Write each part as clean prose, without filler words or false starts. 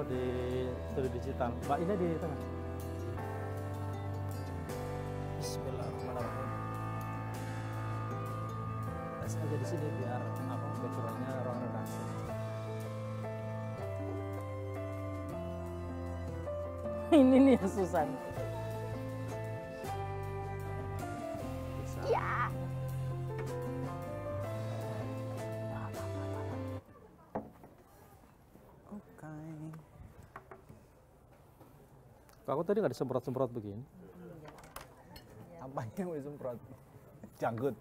di studio digital. Mbak ini di tengah. Bismillahirrahmanirrahim. Tes aja di sini biar apa backgroundnya ruang redaksi. Ini nih yang susah. Iya. Kok aku tadi nggak disemprot-semprot begini? Apanya yang mau disemprot? Janggut.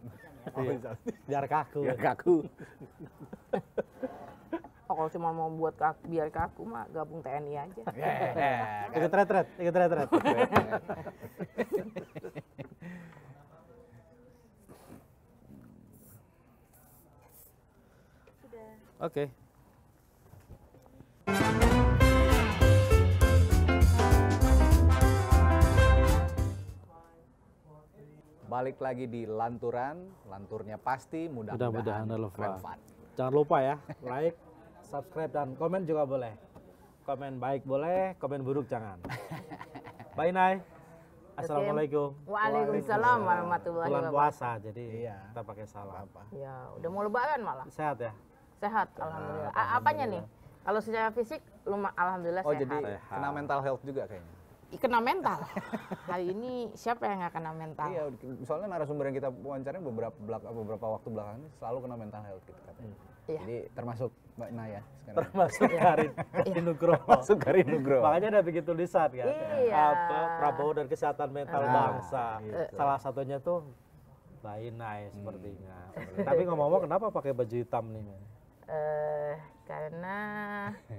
Iya. Biar kaku. Biar kaku. Oh, kalau cuma mau buat biar kaku mah gabung TNI aja. Ikut retret, ikut retret. Oke. Balik lagi di Lanturan, lanturnya pasti Mudah-mudahan mudah-mudahan relevan. relevan. Jangan lupa ya, like, subscribe, dan komen juga boleh. Komen baik boleh, komen buruk jangan. Bye, Nay. Assalamualaikum. Waalaikumsalam warahmatullahi Bulan wabarakatuh. puasa, jadi Iya. kita pakai salam. Ya, udah mau lebaran malah. Sehat ya? Sehat, alhamdulillah. Apanya nih? Kalau secara fisik, alhamdulillah Oh sehat. jadi kena mental health juga kayaknya. Kena mental. Hari ini siapa yang nggak kena mental? Iya, soalnya narasumber yang kita wawancarai beberapa waktu belakangan ini selalu kena mental health gitu katanya. Iya. Jadi termasuk Mbak Naya sekarang. Termasuk Karin Nugroho. Termasuk Karin Nugroho. Makanya ada bikin tulisan kan. Iya. Apa Prabowo dan kesehatan mental bangsa. gitu. Salah satunya tuh Mbak Inai sepertinya. Tapi ngomong-ngomong kenapa pakai baju hitam nih? Karena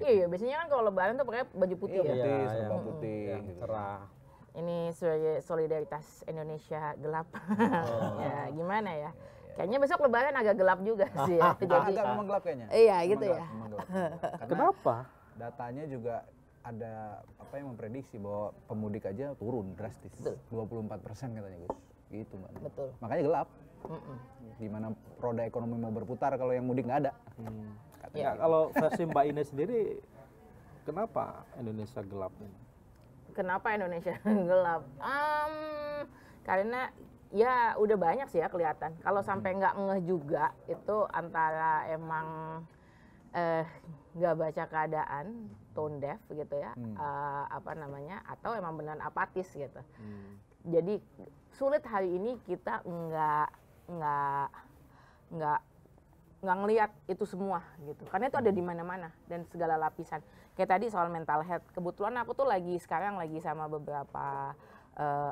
iya biasanya kan kalau lebaran tuh pakai baju putih Iya, ya. putih, Iya, serba yang- putih. Yang gitu. cerah. Ini sebagai solidaritas Indonesia gelap. Ya, gimana ya? Kayaknya besok lebaran agak gelap juga sih ya. Jadi Agak memang gelap kayaknya. Iya, Memang gitu gelap, ya. memang gelap. Karena Kenapa? datanya juga ada apa yang memprediksi bahwa pemudik aja turun drastis. Betul. 24% katanya Gus. Gitu Mbak. Betul. Makanya gelap. Mm-mm. Gimana roda ekonomi mau berputar kalau yang mudik nggak ada. Ya, kalau versi Mbak Inai sendiri, kenapa Indonesia gelap ini? Kenapa Indonesia gelap? Karena ya udah banyak sih ya kelihatan. Kalau sampai nggak ngeh juga itu antara emang nggak baca keadaan, tone deaf gitu ya, apa namanya, atau emang beneran apatis gitu. Jadi sulit hari ini kita nggak ngelihat itu semua gitu, karena itu ada di mana-mana dan segala lapisan. Kayak tadi soal mental health, kebetulan aku tuh sekarang lagi sama beberapa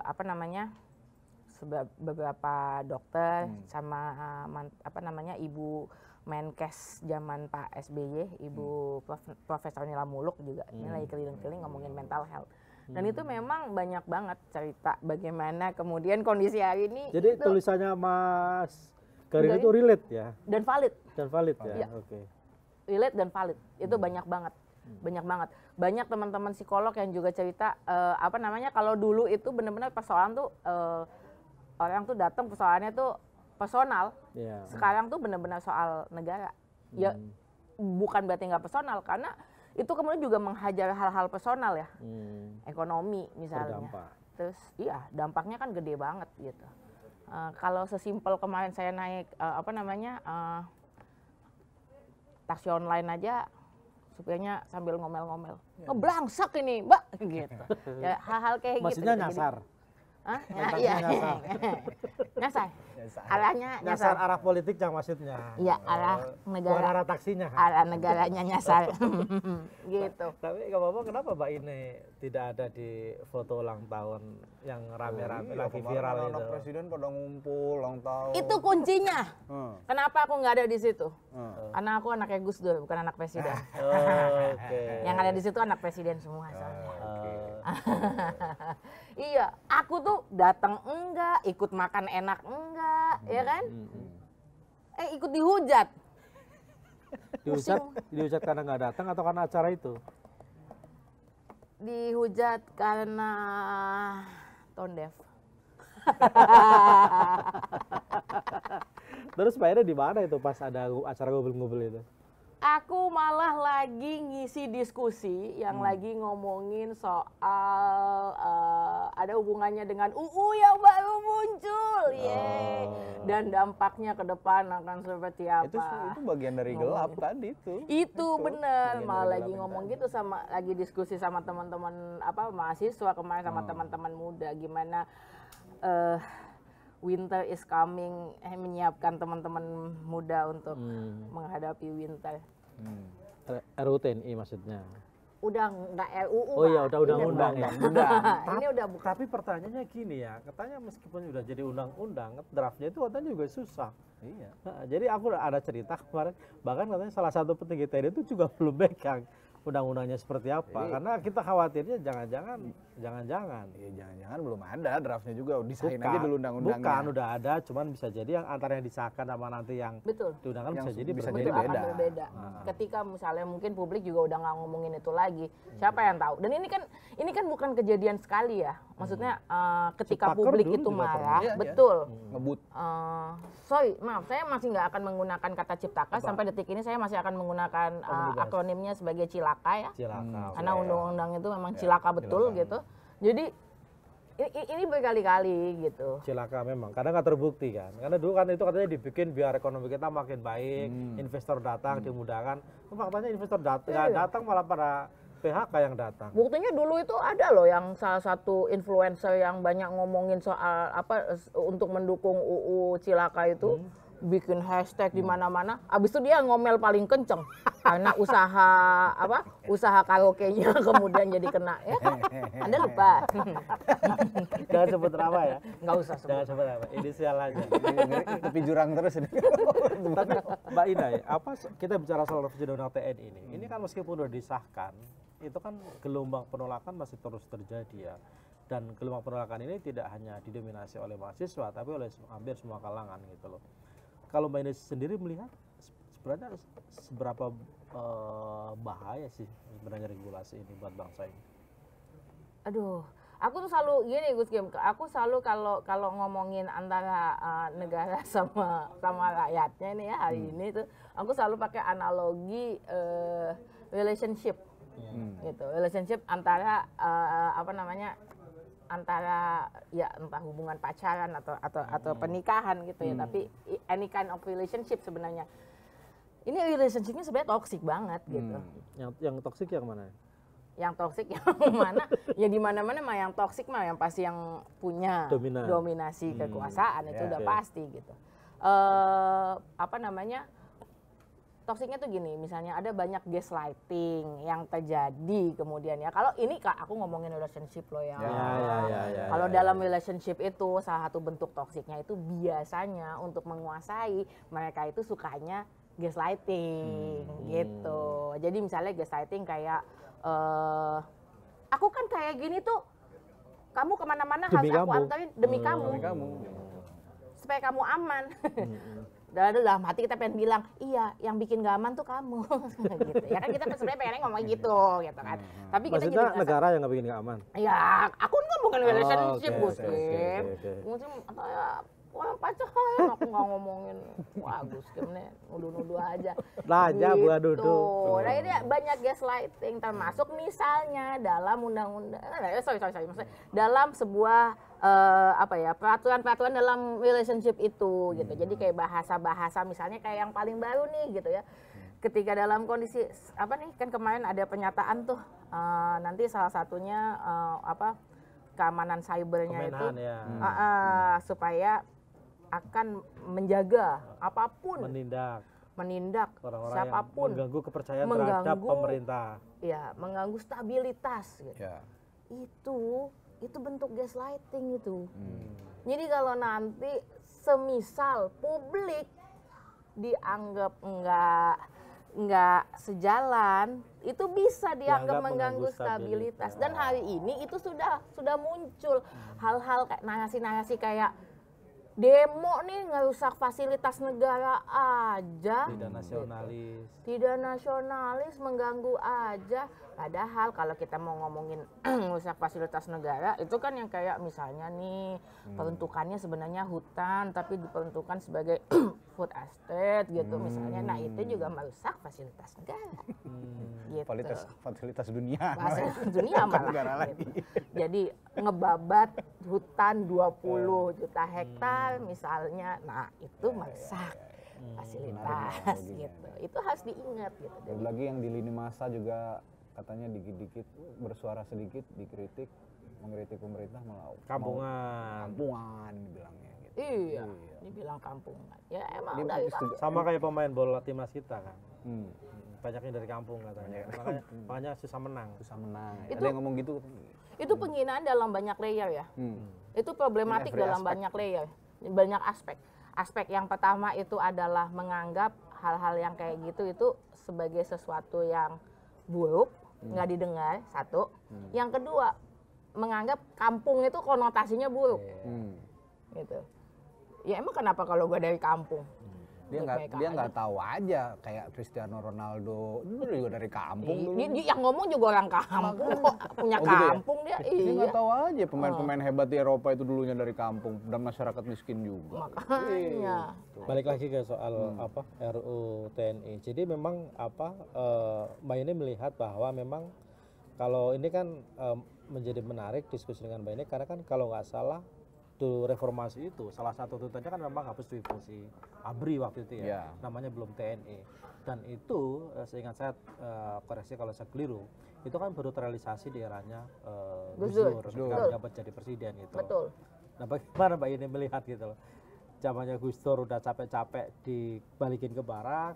apa namanya, beberapa dokter sama apa namanya ibu Menkes zaman Pak SBY, Ibu Profesor Nila Muluk juga ini lagi keliling-keliling ngomongin mental health. Dan itu memang banyak banget cerita bagaimana kemudian kondisi hari ini. Jadi itu, tulisannya Mas Karin Garin itu relate ya? dan valid. Dan valid ya? Iya. Oke. Relate dan valid itu banyak banget, banyak banget. Banyak teman-teman psikolog yang juga cerita apa namanya, kalau dulu itu benar-benar persoalan tuh orang tuh datang persoalannya tuh personal. Iya. Sekarang tuh benar-benar soal negara. Ya bukan berarti nggak personal, karena itu kemudian juga menghajar hal-hal personal ya, ekonomi misalnya. Berdampak. Terus iya dampaknya kan gede banget gitu. Kalau sesimpel kemarin saya naik apa namanya taksi online aja, supirnya sambil ngomel-ngomel, ngeblangsak ini mbak, gitu. Ya, hal-hal kayak Maksudnya gitu. nyasar? Hah? Konteksnya Iya, nyasar. nyasar. Arahnya Nyasar nyasar. arah politik yang maksudnya? Iya, arah Bukan negara. arah taksinya? Arah negaranya nyasar. Gitu. Tapi ngomong kenapa Mbak ini tidak ada di foto ulang tahun yang rame-rame lagi viral Anak itu? presiden pada ngumpul ulang tahun. Itu kuncinya. Kenapa aku nggak ada di situ? Hmm. Karena aku anaknya Gus Dur, bukan anak presiden. Oke. Yang ada di situ anak presiden semua soalnya. Iya, aku tuh datang enggak, ikut makan enak enggak, ya kan? Ikut dihujat. Dihujat karena nggak datang atau karena acara itu? Dihujat karena tone deaf. Terus Mbak Ina di mana itu pas ada acara ngobrol-ngobrol itu? Aku malah lagi ngisi diskusi yang lagi ngomongin soal ada hubungannya dengan UU yang baru muncul, yeay. Dan dampaknya ke depan akan seperti apa? Itu bagian dari gelap tadi itu. Itu bener, bagian malah dari lagi gelap ngomong yang gitu lagi diskusi sama teman-teman mahasiswa kemarin sama teman-teman muda gimana winter is coming, menyiapkan teman-teman muda untuk menghadapi winter. RUTNI maksudnya. Udah nggak RUU. Oh iya, Pak. udah undang-undang ya. Ini udah bukan. Tapi pertanyaannya gini ya, katanya meskipun udah jadi undang-undang, draftnya itu katanya juga susah. Iya. Nah, jadi aku ada cerita kemarin, bahkan katanya salah satu petinggi TNI itu juga belum pegang undang-undangnya seperti apa. Jadi, karena kita khawatirnya jangan-jangan. Ya jangan-jangan belum ada draftnya juga, disahin aja dulu undang-undangnya. Bukan, udah ada, cuman bisa jadi yang antara yang disahkan sama nanti yang Betul. diundangkan Yang bisa jadi bisa berbeda. jadi Betul, akan beda. berbeda. Ketika misalnya mungkin publik juga udah nggak ngomongin itu lagi, siapa yang tahu? Dan ini kan bukan kejadian sekali ya. Maksudnya ketika Ciptaker publik dulu itu juga marah, Iya, betul. Ngebut. Sorry, maaf, saya masih nggak akan menggunakan kata ciptaker. Sampai detik ini saya masih akan menggunakan akronimnya sebagai cilaka ya. Cilaka. Karena undang-undang itu memang cilaka betul gitu. Jadi ini berkali-kali gitu. Cilaka memang, karena nggak terbukti kan. Karena dulu kan itu katanya dibikin biar ekonomi kita makin baik, investor datang dimudahkan. Faktanya investor datang malah pada PHK yang datang. Buktinya dulu itu ada loh yang salah satu influencer yang banyak ngomongin soal apa untuk mendukung UU Cilaka itu. Bikin hashtag di mana-mana. Abis itu dia ngomel paling kenceng karena usaha karaoke-nya kemudian jadi kena ya. Anda lupa. Jangan sebut nama ya. Nggak usah sebut. Jangan sebut nama. Inisial aja. Tepi jurang terus ini. Tapi Mbak Inay, kita bicara soal revisi undang-undang TNI ini. Ini kan meskipun sudah disahkan, itu kan gelombang penolakan masih terus terjadi ya. Dan gelombang penolakan ini tidak hanya didominasi oleh mahasiswa, tapi oleh hampir semua kalangan gitu loh. Kalau Mbak Inay sendiri melihat sebenarnya seberapa bahaya sih sebenarnya regulasi ini buat bangsa ini? Aduh, aku tuh selalu gini Gus Kim, aku selalu kalau ngomongin antara negara sama rakyatnya ini ya hari ini tuh, aku selalu pakai analogi relationship, gitu, relationship antara antara ya entah hubungan pacaran atau pernikahan gitu ya, tapi any kind of relationship sebenarnya. Ini relationshipnya sebenarnya toxic banget gitu. Yang toksik yang mana? Yang toksik yang mana? Ya di mana-mana mah yang toksik mah yang pasti yang punya dominasi kekuasaan itu udah pasti gitu. Toksiknya tuh gini, misalnya ada banyak gaslighting yang terjadi kemudian ya. Kalau ini aku ngomongin relationship loh ya. Kalau dalam relationship itu salah satu bentuk toksiknya itu biasanya untuk menguasai, mereka itu sukanya gaslighting gitu. Jadi misalnya gaslighting kayak aku kan kayak gini tuh, kamu kemana-mana harus aku anterin demi kamu. Supaya kamu aman. Dalam hati kita pengen bilang, iya yang bikin gak aman tuh kamu. Gitu. Ya kan kita sebenarnya pengennya ngomong gitu kan. Tapi kita maksudnya jadi negara yang gak bikin gak aman? Ya, aku ngomongin relationship, Gus Kim. Wah, pacaran aku nggak ngomongin. Wah, Gus Kim nih nuduh-nuduh aja. Raja gitu. buah duduk. Nah, ini banyak gaslighting termasuk misalnya dalam undang-undang. Sorry. Maksudnya dalam sebuah peraturan-peraturan dalam relationship itu gitu. Jadi kayak bahasa-bahasa misalnya kayak yang paling baru nih gitu ya. Ketika dalam kondisi kan kemarin ada pernyataan tuh nanti salah satunya keamanan cybernya itu supaya akan menjaga apapun menindak orang-orang siapapun yang mengganggu kepercayaan terhadap pemerintah. Ya, mengganggu stabilitas gitu. Ya. Itu bentuk gaslighting itu. Jadi kalau nanti semisal publik dianggap enggak sejalan, itu bisa dianggap mengganggu stabilitas. Dan hari ini itu sudah muncul hal-hal kayak narasi-narasi kayak demo nih ngerusak fasilitas negara aja. Tidak nasionalis, mengganggu aja. Padahal kalau kita mau ngomongin ngerusak fasilitas negara, itu kan yang kayak misalnya nih peruntukannya sebenarnya hutan, tapi diperuntukkan sebagai food estate gitu misalnya. Nah itu juga merusak fasilitas negara. Gitu. Fasilitas dunia. Fasilitas dunia malah. Gitu. Jadi ngebabat hutan 20 juta hektar misalnya, nah itu merusak fasilitas gitu. Itu harus diingat gitu. Dan lagi yang di lini masa juga katanya dikit-dikit bersuara sedikit dikritik, mengkritik pemerintah malah kampungan dibilangnya gitu. Iya, dibilang kampungan. Ya emang Dia dari juga- Sama kayak pemain bola timnas kita kan. Banyaknya dari kampung katanya. Makanya susah menang. susah menang. Itu- Ada yang ngomong gitu. itu penghinaan dalam banyak layer ya. Itu problematik Every dalam aspect. banyak layer, banyak aspek. Aspek yang pertama itu adalah menganggap hal-hal yang kayak gitu itu sebagai sesuatu yang buruk, nggak didengar, satu. Yang kedua, menganggap kampung itu konotasinya buruk. Gitu. Ya emang kenapa kalau gue dari kampung? Dia nggak tahu aja kayak Cristiano Ronaldo dulu juga dari kampung dulu. Yang ngomong juga orang kampung kok, punya Oh, gitu ya? kampung dia. Dia Iya. nggak tahu aja pemain-pemain hebat di Eropa itu dulunya dari kampung dan masyarakat miskin juga. Makanya. Balik lagi ke soal RUU TNI. Jadi memang Mbak ini melihat bahwa memang kalau ini kan menjadi menarik diskusi dengan Mbak ini karena kan kalau nggak salah reformasi itu salah satu tuntutannya kan memang hapus dui fungsi ABRI waktu itu ya, namanya belum TNI, dan itu seingat saya koreksi kalau saya keliru, itu kan baru terrealisasi di eranya Gus Dur ketika menjabat jadi presiden gitu. Betul. Nah bagaimana Mbak ini melihat gitu loh, zamannya Gus Dur udah capek-capek dibalikin ke barak,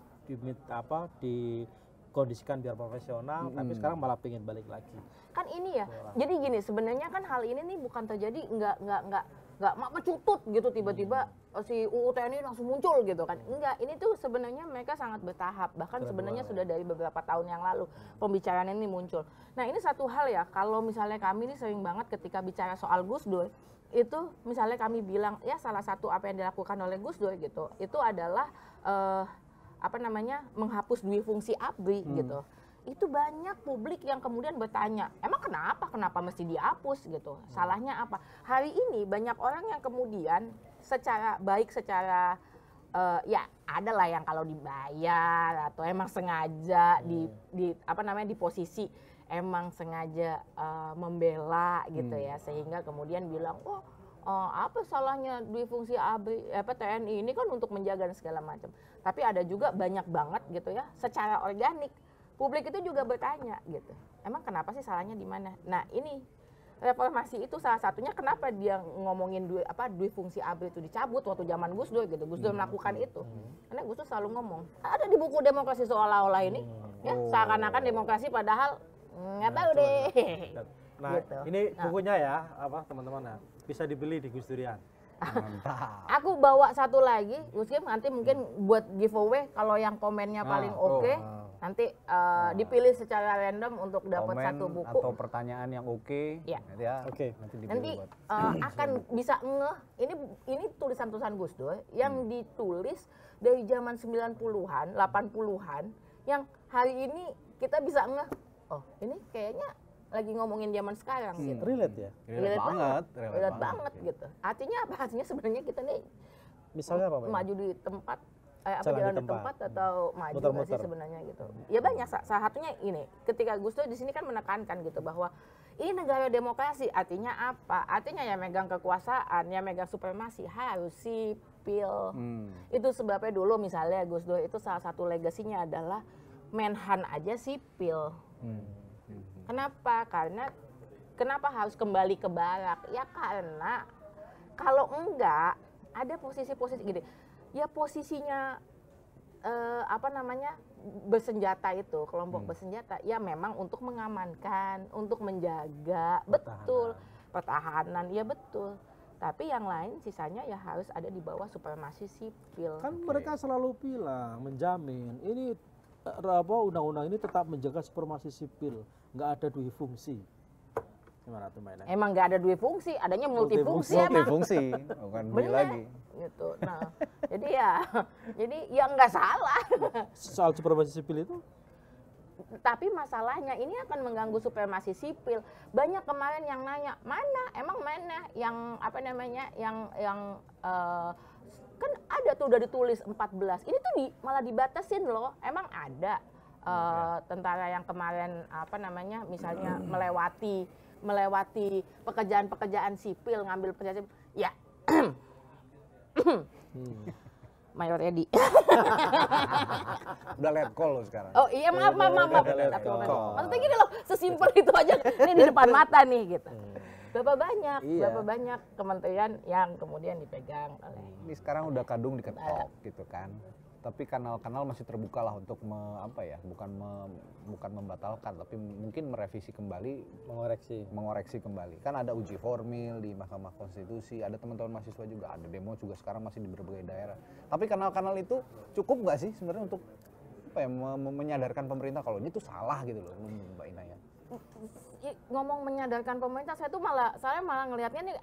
dikondisikan biar profesional, tapi sekarang malah pengen balik lagi. Kan ini ya, jadi gini sebenarnya kan hal ini nih bukan terjadi nggak mecutut gitu tiba-tiba si UU TNI langsung muncul gitu kan, enggak, ini tuh sebenarnya mereka sangat bertahap, bahkan sebenarnya sudah dari beberapa tahun yang lalu pembicaraan ini muncul. Nah ini satu hal ya, kalau misalnya kami ini sering banget ketika bicara soal Gus Dur itu misalnya kami bilang ya salah satu apa yang dilakukan oleh Gus Dur gitu itu adalah menghapus dui fungsi ABRI gitu. Itu banyak publik yang kemudian bertanya, emang kenapa mesti dihapus gitu, salahnya apa? Hari ini banyak orang yang kemudian secara ya ada lah yang kalau dibayar atau emang sengaja di posisi emang sengaja membela gitu ya, sehingga kemudian bilang apa salahnya dui fungsi ABRI TNI ini kan untuk menjaga dan segala macam. Tapi ada juga banyak banget gitu ya secara organik publik itu juga bertanya gitu, emang kenapa sih salahnya di mana? Nah ini reformasi itu salah satunya kenapa dia ngomongin dui fungsi ABRI itu dicabut waktu zaman Gus Dur gitu. Gus Dur melakukan itu karena Gus Dur selalu ngomong ada di buku demokrasi seolah-olah ini ya seakan-akan demokrasi padahal nggak tahu deh. Nah gitu. ini bukunya ya teman-teman ya, bisa dibeli di Gus Durian. Aku bawa satu lagi, Gus Kim, nanti mungkin buat giveaway kalau yang komennya paling oke, nanti dipilih secara random untuk dapat satu buku atau pertanyaan yang oke. Ya. Nanti akan bisa ini tulisan-tulisan Gus Dur yang ditulis dari zaman 90-an, 80-an yang hari ini kita bisa ini kayaknya lagi ngomongin zaman sekarang gitu. Relate ya? Relate banget gitu. Artinya apa? Artinya sebenarnya kita nih misalnya apa? Maju di tempat jalan di tempat atau maju nggak sih sebenarnya gitu. Ya banyak, salah satunya ini. Ketika Gus Dur di sini kan menekankan gitu bahwa ini negara demokrasi, artinya apa? Artinya yang megang kekuasaan, yang megang supremasi harus sipil. Itu sebabnya dulu misalnya Gus Dur itu salah satu legasinya adalah Menhan aja sipil. Kenapa? Karena kenapa harus kembali ke barak? Ya karena kalau enggak ada posisi-posisi gini. Ya posisinya bersenjata itu, kelompok bersenjata ya memang untuk mengamankan, untuk menjaga, pertahanan, ya betul. Tapi yang lain sisanya ya harus ada di bawah supremasi sipil. Kan mereka selalu bilang menjamin ini undang-undang ini tetap menjaga supremasi sipil, nggak ada dui fungsi. Gimana tuh mainnya? Emang nggak ada dua fungsi, adanya multifungsi emang. Multifungsi, bukan beli Bener, lagi. gitu. Nah, jadi ya nggak salah. Soal supremasi sipil itu? Tapi masalahnya ini akan mengganggu supremasi sipil. Banyak kemarin yang nanya, emang mana yang apa namanya, yang kan ada tuh udah ditulis 14. Ini tuh malah dibatasin loh. Emang ada tentara yang kemarin apa namanya, misalnya melewati pekerjaan sipil, ngambil pekerjaan sipil. Ya. Mayor Edi. Udah let call lo sekarang. Oh iya, maaf. Maksudnya gini loh, sesimpel itu aja. Ini di depan mata nih gitu. Berapa banyak kementerian yang kemudian dipegang oleh. Ini sekarang udah kadung diketok gitu kan. Tapi kanal-kanal masih terbuka lah untuk bukan membatalkan, tapi mungkin merevisi kembali, mengoreksi kembali. Kan ada uji formil di Mahkamah Konstitusi, ada teman-teman mahasiswa juga, ada demo juga sekarang masih di berbagai daerah. Tapi kanal-kanal itu cukup nggak sih sebenarnya untuk menyadarkan pemerintah kalau ini tuh salah gitu loh, Mbak Ina ya? Ngomong menyadarkan pemerintah, saya malah ngelihatnya nih.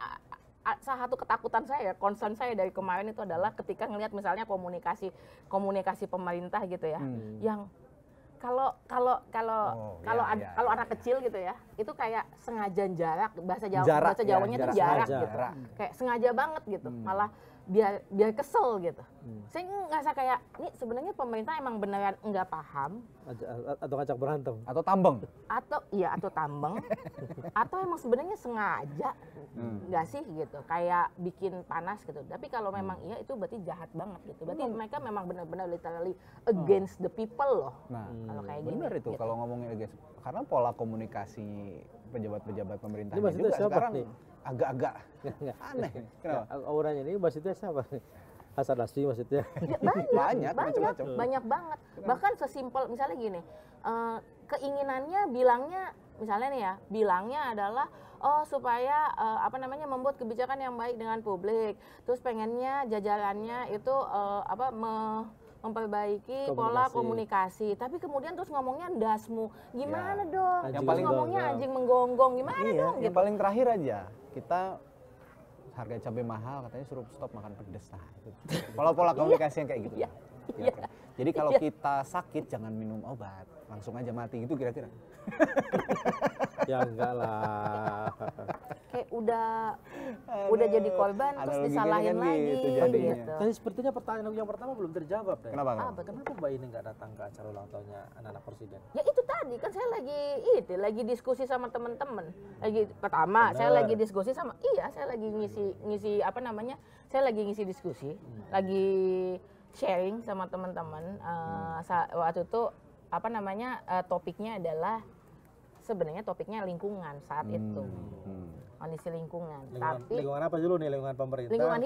Salah satu ketakutan saya, concern saya dari kemarin itu adalah ketika ngelihat misalnya komunikasi pemerintah gitu ya, yang kalau anak kecil gitu ya, itu kayak sengaja jarak, bahasa Jawanya itu jarak gitu, kayak sengaja banget gitu, malah biar kesel gitu. Saya ngerasa kayak ini sebenarnya pemerintah emang beneran nggak paham atau ngajak berantem atau tambeng atau tambeng atau emang sebenarnya sengaja nggak sih gitu, kayak bikin panas gitu. Tapi kalau memang iya itu berarti jahat banget gitu, berarti mereka memang benar-benar literally against the people loh. Nah, kalau kayak gini benar itu gitu. kalau ngomongin against, karena pola komunikasi pejabat-pejabat pemerintah Ini juga sekarang nih? agak-agak aneh. Kenapa? Auranya ini maksudnya siapa? Hasan Nasri maksudnya? Banyak macam-macam. Banyak banget. Bahkan sesimpel misalnya gini, keinginannya bilangnya adalah supaya membuat kebijakan yang baik dengan publik. Terus pengennya jajarannya itu memperbaiki pola komunikasi. Tapi kemudian terus ngomongnya ndasmu. Gimana dong? Yang paling ngomongnya anjing menggonggong. Gimana dong? Yang paling terakhir aja, kita harga cabai mahal katanya suruh stop makan pedes. Nah, pola-pola komunikasi yang kayak gitu. Kira-kira. Jadi kalau kita sakit jangan minum obat, langsung aja mati gitu kira-kira. Ya enggak lah. Kayak udah jadi korban terus disalahin lagi gitu. Tapi sepertinya pertanyaan yang pertama belum terjawab deh. Kenapa? Kenapa Mbak ini nggak datang ke acara ulang tahunnya anak-anak presiden? Ya itu tadi kan saya lagi diskusi sama teman-teman. Saya lagi diskusi sama saya lagi ngisi saya lagi ngisi diskusi, lagi sharing sama teman-teman. Waktu itu topiknya adalah sebenarnya topiknya lingkungan saat itu. Kondisi lingkungan. Tapi lingkungan apa dulu nih? Lingkungan pemerintah? Lingkungan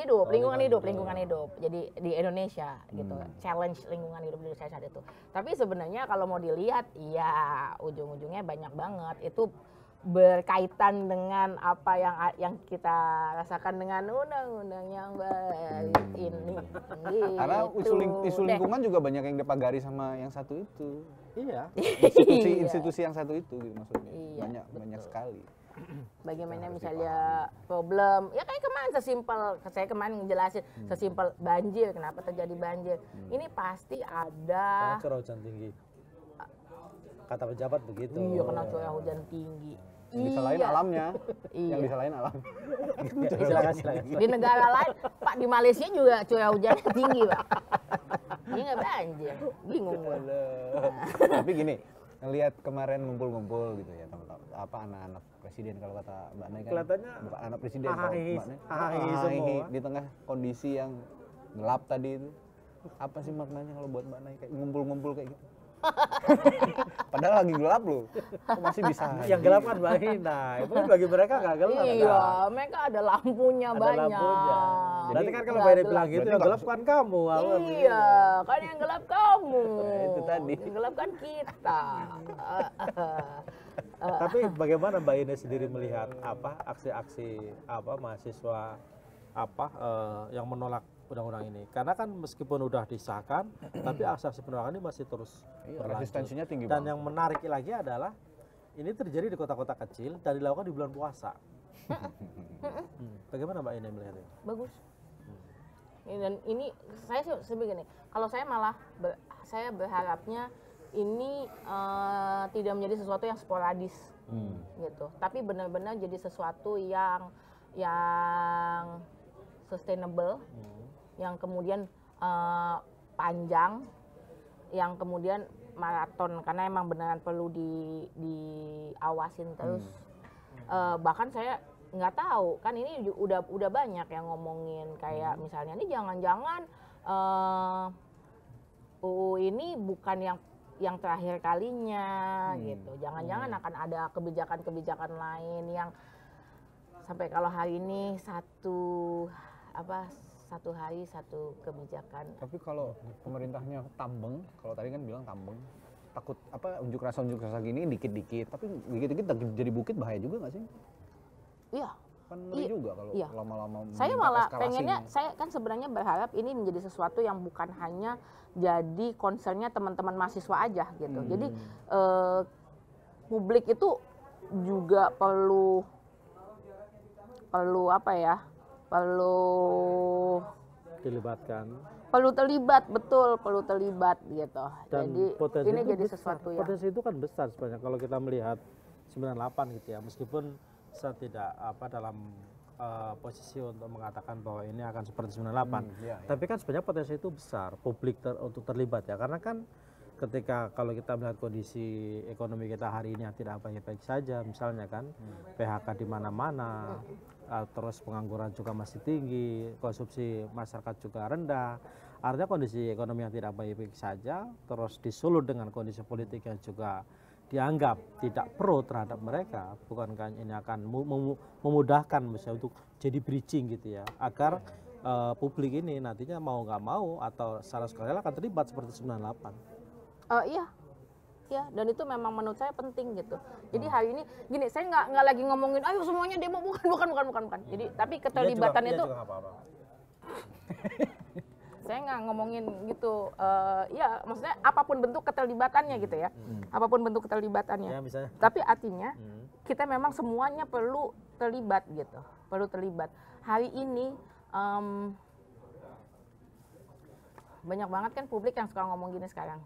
hidup. Jadi di Indonesia gitu. Challenge lingkungan hidup di Indonesia saat itu. Tapi sebenarnya kalau mau dilihat ya ujung-ujungnya banyak banget. Itu berkaitan dengan apa yang kita rasakan dengan undang-undang yang baik ini. Karena isu lingkungan juga banyak yang dipagari sama yang satu itu. Iya. Institusi yang satu itu gitu maksudnya. Iya, banyak sekali. Bagaimana misalnya problem ya kayak saya kemarin ngejelasin sesimpel banjir, kenapa terjadi banjir. Ini pasti ada curah hujan tinggi. Kata pejabat begitu. Iya, kena curah hujan tinggi. Yang disalahin alamnya. Yang disalahin alam. Silakan. Di negara lain, Pak, di Malaysia juga curah hujannya tinggi, Pak. Ini nggak banjir, bingung gue. Tapi gini, ngelihat kemarin ngumpul-ngumpul gitu ya teman-teman, anak-anak presiden kalau kata Mbak Nay kan, kelihatannya bukan anak presiden kalau Mbak Nay, semua di tengah kondisi yang gelap tadi itu. Apa sih maknanya kalau buat Mbak Nay kayak ngumpul-ngumpul kayak gitu? Padahal lagi gelap loh, kok masih bisa? Yang gelap kan Mbak Ina, itu bagi mereka nggak gelap. Iya, mereka ada lampunya banyak. Berarti kan kalau Mbak Ina bilang gitu, yang gelap kan kamu. Iya, kan yang gelap kamu. Itu tadi. Yang gelap kan kita. Tapi bagaimana Mbak Ina sendiri melihat aksi-aksi mahasiswa yang menolak undang-undang ini? Karena kan meskipun udah disahkan, tapi aksi penolakan ini masih terus berlanjut. Resistensinya tinggi Dan banget. yang menarik lagi adalah ini terjadi di kota-kota kecil dan dilakukan di bulan puasa. Bagaimana Mbak Ina melihatnya? Bagus. Dan ini saya begini, kalau saya malah saya berharapnya ini tidak menjadi sesuatu yang sporadis gitu, tapi benar-benar jadi sesuatu yang sustainable, yang kemudian panjang, yang kemudian maraton, karena emang beneran perlu diawasin terus. Bahkan saya nggak tahu kan ini udah banyak yang ngomongin kayak misalnya ini jangan-jangan UU ini bukan yang terakhir kalinya gitu, jangan-jangan akan ada kebijakan-kebijakan lain yang sampai kalau hari ini satu hari satu kebijakan. Tapi kalau pemerintahnya tambeng, kalau tadi kan bilang tambeng, takut unjuk rasa gini dikit-dikit, tapi dikit-dikit jadi bukit, bahaya juga nggak sih? Iya. Kan ngeri juga kalau lama-lama. Saya malah pengennya, saya kan sebenarnya berharap ini menjadi sesuatu yang bukan hanya jadi concernnya teman-teman mahasiswa aja gitu. Jadi publik itu juga perlu terlibat gitu. Dan jadi ini jadi sesuatu yang potensi itu kan besar sebenarnya kalau kita melihat 98 gitu ya, meskipun saya tidak dalam posisi untuk mengatakan bahwa ini akan seperti 98. Tapi kan sebenarnya potensi itu besar publik untuk terlibat ya, karena kan ketika kalau kita melihat kondisi ekonomi kita hari ini yang tidak baik-baik saja, misalnya kan PHK di mana-mana, terus pengangguran juga masih tinggi, konsumsi masyarakat juga rendah. Artinya kondisi ekonomi yang tidak baik-baik saja, terus disulut dengan kondisi politik yang juga dianggap tidak pro terhadap mereka, bukankah ini akan memudahkan misalnya untuk jadi bridging gitu ya, agar publik ini nantinya mau nggak mau atau secara sukarela akan terlibat seperti 98. Iya, dan itu memang menurut saya penting gitu. Jadi hari ini gini, saya nggak lagi ngomongin ayo semuanya demo, bukan. Jadi tapi keterlibatan itu saya nggak ngomongin gitu. Ya maksudnya apapun bentuk keterlibatannya gitu ya. Apapun bentuk keterlibatannya. Ya, misalnya. Tapi artinya kita memang semuanya perlu terlibat gitu. Perlu terlibat. Hari ini banyak banget kan publik yang suka ngomong gini sekarang.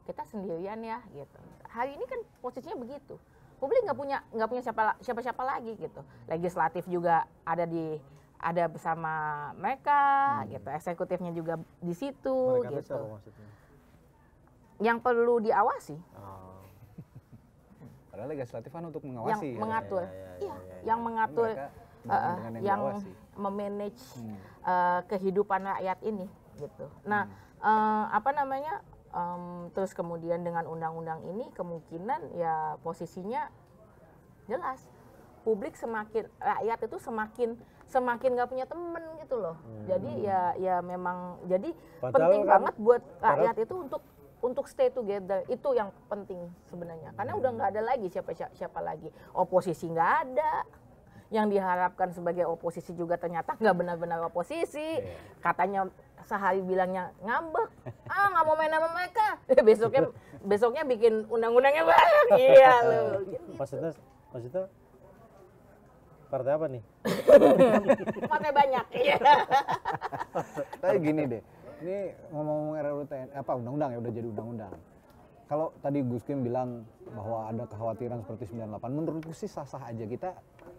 Kita sendirian ya gitu. Hari ini kan posisinya begitu. Publik nggak punya siapa-siapa lagi gitu. Legislatif juga ada bersama mereka gitu. Eksekutifnya juga di situ mereka gitu. Maksudnya? Yang perlu diawasi. Padahal legislatif kan untuk mengawasi. Yang mengatur. Yang mengatur, yang memanage kehidupan rakyat ini gitu. Nah, terus kemudian dengan undang-undang ini kemungkinan ya posisinya jelas publik rakyat itu semakin nggak punya temen gitu loh. Jadi ya memang jadi penting banget buat rakyat itu untuk stay together, itu yang penting sebenarnya, karena udah nggak ada lagi siapa lagi, oposisi nggak ada, yang diharapkan sebagai oposisi juga ternyata nggak benar-benar oposisi, katanya sehari bilangnya ngambek, nggak mau main sama mereka, besoknya bikin undang-undangnya bareng, iya loh. Maksudnya partai apa nih? Partai banyak, iya. Tapi gini deh, ini ngomong RUU undang-undang ya, udah jadi undang-undang. Kalau tadi Gus Kim bilang bahwa ada kekhawatiran seperti 98, menurutku sih sah-sah aja.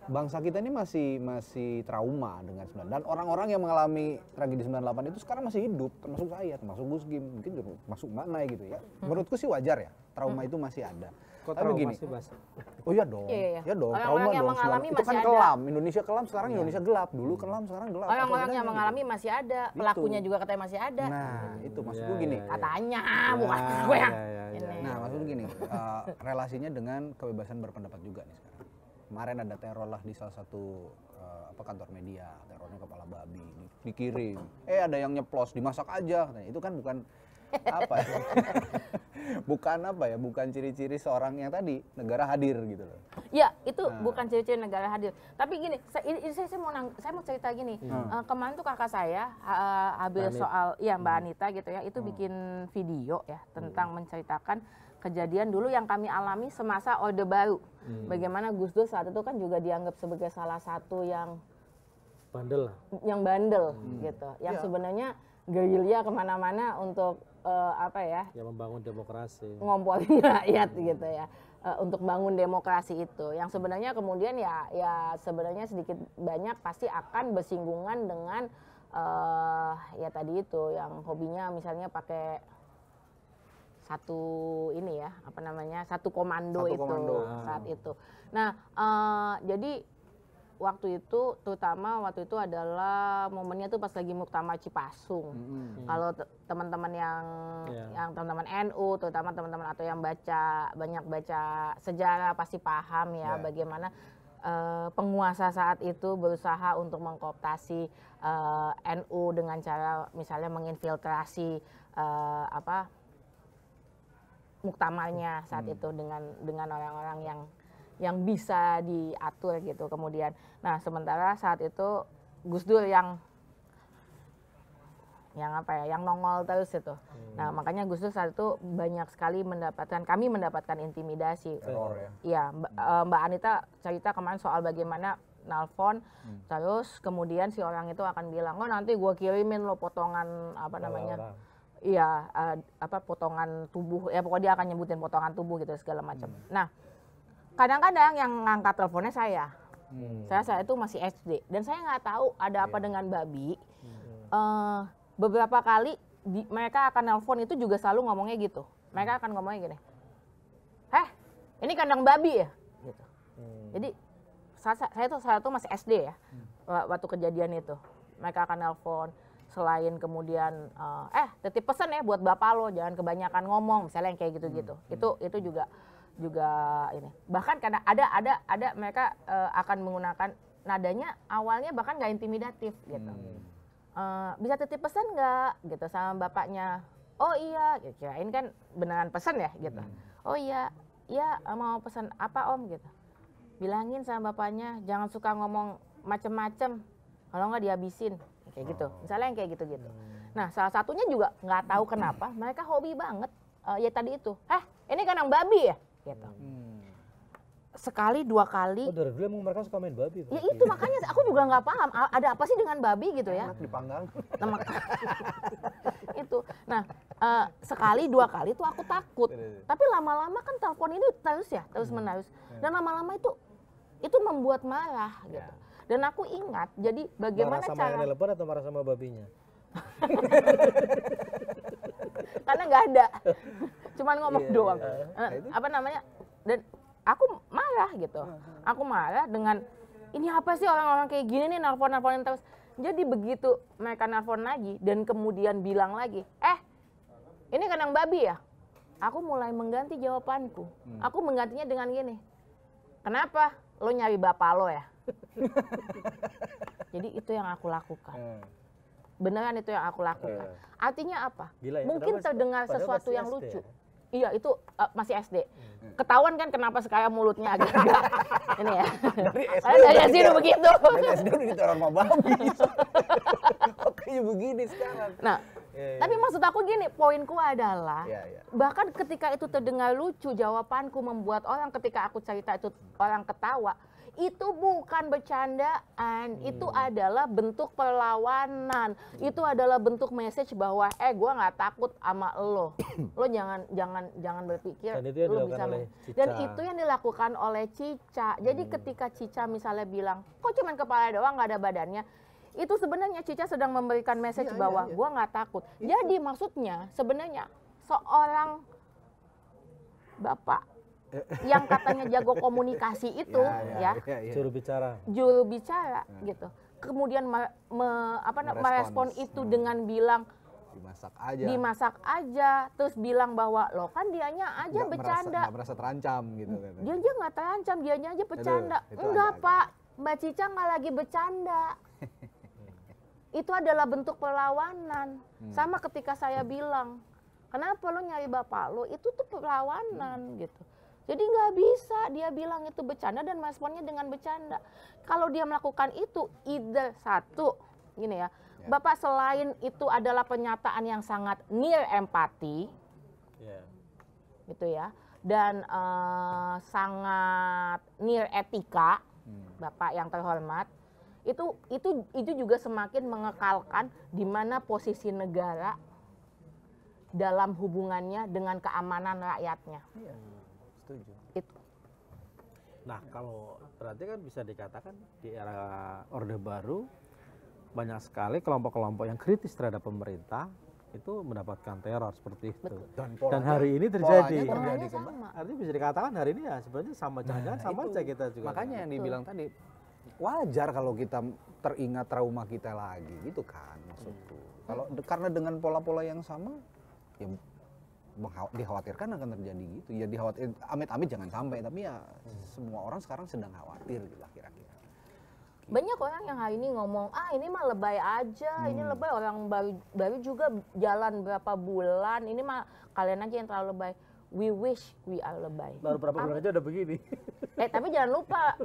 Bangsa kita ini masih trauma dengan 98, dan orang-orang yang mengalami tragedi 98 itu sekarang masih hidup, termasuk saya, termasuk Gus Kim, mungkin termasuk Mbak Nay gitu ya. Menurutku sih wajar ya, trauma itu masih ada. Kok tapi gini, oh iya dong, ya dong, orang-orang yang mengalami itu masih kan ada. Kelam, Indonesia kelam, sekarang Indonesia gelap, dulu kelam, sekarang gelap. Orang-orang yang mengalami masih ada, pelakunya juga katanya masih ada. Nah, itu maksudku gini. Katanya, bukan gue yang ini. Nah, maksudku gini, relasinya dengan kebebasan berpendapat juga nih sekarang. Kemarin ada teror lah di salah satu kantor media, terornya kepala babi, dikirim. Ada yang nyeplos, dimasak aja. Nah, itu kan bukan bukan ciri-ciri seorang yang tadi negara hadir gitu loh. Ya, itu bukan ciri-ciri negara hadir. Tapi gini, saya mau cerita gini. Kemarin tuh kakak saya habis soal Mbak Anita gitu ya, itu bikin video ya tentang menceritakan kejadian dulu yang kami alami semasa Orde Baru. Bagaimana Gus Dur saat itu kan juga dianggap sebagai salah satu yang bandel lah. Yang bandel gitu. Yang sebenarnya gerilya kemana-mana untuk apa ya? Ya membangun demokrasi. Ngomporin rakyat gitu ya. Untuk bangun demokrasi itu. Yang sebenarnya kemudian ya sebenarnya sedikit banyak pasti akan bersinggungan dengan ya tadi itu yang hobinya misalnya pakai satu komando saat itu. Nah, jadi waktu itu terutama waktu itu adalah momennya tuh pas lagi Muktamar Cipasung. Kalau teman-teman yang teman-teman NU, terutama teman-teman atau yang banyak baca sejarah pasti paham ya bagaimana penguasa saat itu berusaha untuk mengkooptasi NU dengan cara misalnya menginfiltrasi muktamarnya saat itu dengan orang-orang yang bisa diatur gitu kemudian. Nah, sementara saat itu Gus Dur yang nongol terus itu. Nah, makanya Gus Dur saat itu banyak sekali kami mendapatkan intimidasi. Teror ya. Iya, Mbak Anita cerita kemarin soal bagaimana nelfon, terus kemudian si orang itu akan bilang, oh nanti gue kirimin lo potongan iya, potongan tubuh, ya pokoknya dia akan nyebutin potongan tubuh gitu segala macam. Nah, kadang-kadang yang ngangkat teleponnya saya itu masih SD dan saya nggak tahu ada apa dengan babi. Beberapa kali mereka akan nelpon itu juga selalu ngomongnya gitu. Mereka akan ngomongnya gini, ini kandang babi ya, gitu. Jadi saya tuh masih SD ya, waktu kejadian itu. Mereka akan nelpon. Selain kemudian titip pesan ya buat bapak lo jangan kebanyakan ngomong misalnya yang kayak gitu-gitu. Itu juga ini. Bahkan karena ada mereka akan menggunakan nadanya awalnya bahkan nggak intimidatif gitu. Bisa titip pesan nggak gitu sama bapaknya. Oh iya, kirain kan beneran pesan ya gitu. Oh iya mau pesan apa om gitu. Bilangin sama bapaknya jangan suka ngomong macem-macem kalau nggak dihabisin. Kayak gitu, misalnya yang kayak gitu-gitu. Nah, salah satunya juga nggak tahu kenapa mereka hobi banget ya tadi itu. Ini kandang babi ya, gitu. Sekali dua kali. Oh, dari dulu emang mereka suka main babi. Ya itu makanya aku juga nggak paham ada apa sih dengan babi gitu ya. Dipanggang. Itu. Nah, sekali dua kali tuh aku takut. Tapi lama-lama kan telepon ini terus menerus. Dan lama-lama itu membuat marah gitu. Dan aku ingat, jadi bagaimana marah sama cara... yang nelpon atau marah sama babinya? Karena nggak ada, cuman ngomong doang. Dan aku marah gitu. Aku marah dengan, ini apa sih orang-orang kayak gini nih nelpon-nelponin terus. Jadi begitu mereka nelpon lagi dan kemudian bilang lagi, ini kandang babi ya? Aku mulai mengganti jawabanku. Aku menggantinya dengan gini, kenapa? Lo nyari bapak lo ya? Jadi itu yang aku lakukan. Beneran itu yang aku lakukan. Artinya apa? Gila ya, mungkin terdengar sesuatu yang SD lucu. ya? Iya itu masih SD. Ketahuan kan kenapa sekarang mulutnya agak-agak ini ya. Dari SD udah begitu. Dari SD udah diteror sama babi. Oke begini sekarang. Nah, tapi maksud aku gini, poinku adalah bahkan ketika itu terdengar lucu, jawabanku membuat orang ketika aku cerita itu orang ketawa. Itu bukan bercandaan, itu adalah bentuk perlawanan, itu adalah bentuk message bahwa gua nggak takut sama lo jangan berpikir lo bisa dan itu yang dilakukan oleh Cica. Jadi ketika Cica misalnya bilang kok cuman kepala doang nggak ada badannya, itu sebenarnya Cica sedang memberikan message bahwa gua nggak takut. Jadi maksudnya sebenarnya seorang bapak yang katanya jago komunikasi itu juru bicara gitu. Kemudian merespon itu dengan bilang dimasak aja, terus bilang bahwa lo kan dianya aja bercanda. Nggak merasa terancam gitu. Dia aja nggak terancam, dianya aja bercanda. Enggak Pak, Mbak Cica nggak lagi bercanda. Itu adalah bentuk perlawanan. Sama ketika saya bilang, kenapa lo nyari bapak lo? Itu tuh perlawanan gitu. Jadi nggak bisa dia bilang itu bercanda dan responnya dengan bercanda. Kalau dia melakukan itu, either satu, gini ya, Bapak selain itu adalah pernyataan yang sangat near empati, gitu ya, dan sangat near etika, Bapak yang terhormat, itu juga semakin mengekalkan di mana posisi negara dalam hubungannya dengan keamanan rakyatnya. Iya, setuju. Itu. Nah, kalau berarti kan bisa dikatakan di era Orde Baru banyak sekali kelompok-kelompok yang kritis terhadap pemerintah itu mendapatkan teror seperti itu. Betul. Dan hari ini terjadi. Polanya sama. Artinya bisa dikatakan hari ini ya sebenarnya sama, jangan sama itu. aja kita juga. Makanya yang dibilang tadi, wajar kalau kita teringat trauma kita lagi gitu kan maksudku. Kalau karena dengan pola-pola yang sama, ya dikhawatirkan akan terjadi gitu. Ya dikhawatir, amit-amit jangan sampai, tapi ya semua orang sekarang sedang khawatir gitu lah kira-kira. Banyak orang yang hari ini ngomong, ini mah lebay aja, ini lebay, orang baru juga jalan berapa bulan, ini mah kalian aja yang terlalu lebay. We wish we are lebay. Baru berapa bulan aja udah begini. Tapi jangan lupa,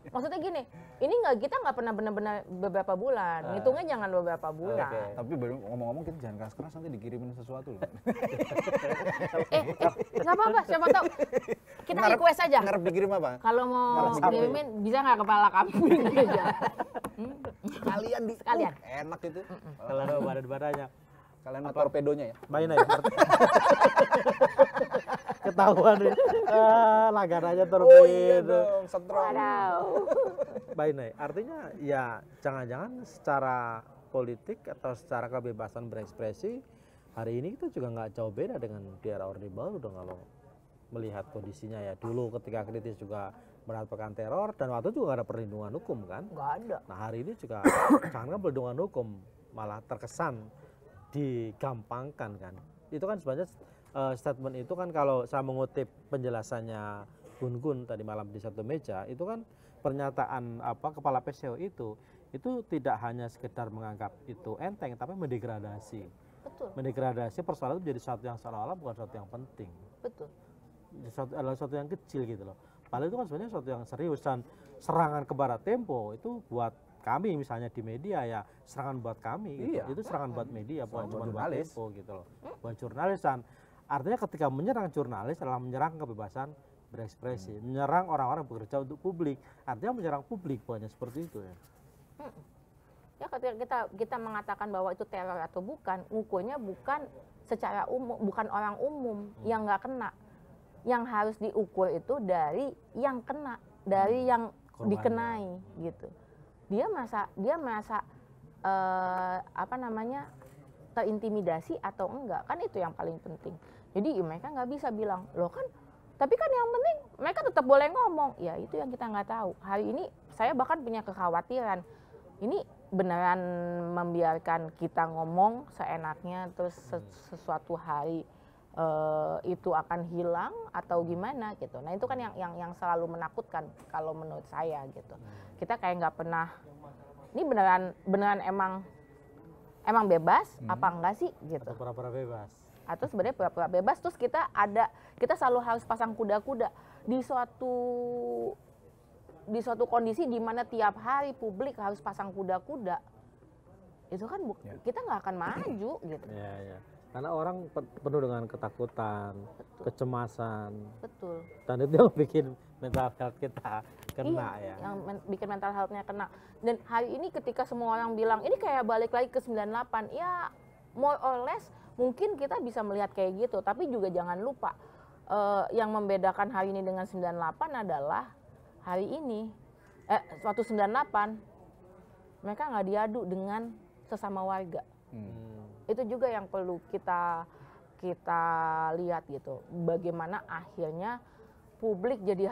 maksudnya gini, ini kita nggak pernah benar-benar beberapa bulan, ngitungnya jangan beberapa bulan. Tapi baru ngomong-ngomong kita jangan keras-keras nanti dikirimin sesuatu loh. Nggak apa-apa, siapa tahu kita request aja. Ngarep dikirim apa? Kalau mau kirimin bisa nggak kepala kambing aja. Sekalian. Enak itu. Kalau ada badan-badannya. Kalian mah torpedonya ya. Main aja. Ketahuan nih. Langganannya torpedo. Waduh. Baik, artinya ya jangan-jangan secara politik atau secara kebebasan berekspresi hari ini kita juga nggak jauh beda dengan di era Orde Baru dong kalau melihat kondisinya ya. Dulu ketika kritis juga mendapatkan teror dan waktu itu juga nggak ada perlindungan hukum kan. Nggak ada. Nah hari ini juga jangan perlindungan hukum malah terkesan digampangkan kan. Itu kan sebenarnya statement itu kan kalau saya mengutip penjelasannya Gun-Gun tadi malam di satu meja, itu kan pernyataan kepala PCO itu tidak hanya sekedar menganggap itu enteng tapi mendegradasi. Betul. Mendegradasi persoalan itu jadi sesuatu yang seolah-olah bukan sesuatu yang penting. Betul. Adalah sesuatu yang kecil gitu loh. Padahal itu kan sebenarnya sesuatu yang serius dan serangan ke Barat Tempo itu buat kami misalnya di media ya serangan buat kami gitu. Iya. Itu serangan buat media bukan cuma buat jurnalis. Tempo gitu loh. Buat jurnalis dan artinya ketika menyerang jurnalis adalah menyerang kebebasan berekspresi, menyerang orang-orang bekerja untuk publik. Artinya menyerang publik bukannya seperti itu ya. Ya ketika kita mengatakan bahwa itu teror atau bukan, ngukurnya bukan secara umum, bukan orang umum yang nggak kena. Yang harus diukur itu dari yang kena, dari yang Korbannya. dikenai gitu. Dia merasa terintimidasi atau enggak, kan itu yang paling penting. Jadi mereka nggak bisa bilang, loh kan, tapi kan yang penting mereka tetap boleh ngomong. Ya itu yang kita nggak tahu. Hari ini saya bahkan punya kekhawatiran, ini beneran membiarkan kita ngomong seenaknya terus sesuatu hari itu akan hilang atau gimana gitu. Nah itu kan yang selalu menakutkan kalau menurut saya gitu. Kita kayak nggak pernah, ini beneran emang bebas apa enggak sih gitu. Atau pura-pura bebas. Atau sebenarnya pura-pura bebas terus kita selalu harus pasang kuda-kuda di suatu kondisi di mana tiap hari publik harus pasang kuda-kuda. Itu kan kita nggak akan maju gitu. Ya. Karena orang penuh dengan ketakutan, kecemasan. Betul. Dan itu yang bikin mental health kita kena ya. Yang bikin mental health-nya kena. Dan hari ini ketika semua orang bilang ini kayak balik lagi ke 98, ya more or less mungkin kita bisa melihat kayak gitu. Tapi juga jangan lupa yang membedakan hari ini dengan 98 adalah hari ini waktu 98 mereka nggak diadu dengan sesama warga. Itu juga yang perlu kita lihat gitu. Bagaimana akhirnya publik jadi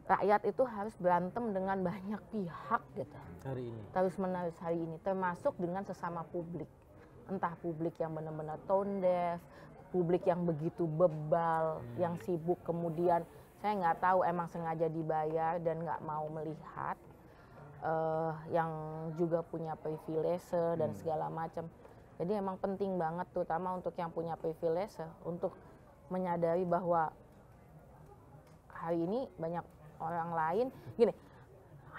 rakyat itu harus berantem dengan banyak pihak gitu. Hari ini. Terus menerus hari ini, termasuk dengan sesama publik. Entah publik yang benar-benar tone deaf, publik yang begitu bebal, yang sibuk kemudian saya nggak tahu emang sengaja dibayar dan nggak mau melihat. Yang juga punya privilege dan segala macam. Jadi emang penting banget terutama untuk yang punya privilege untuk menyadari bahwa hari ini banyak orang lain gini,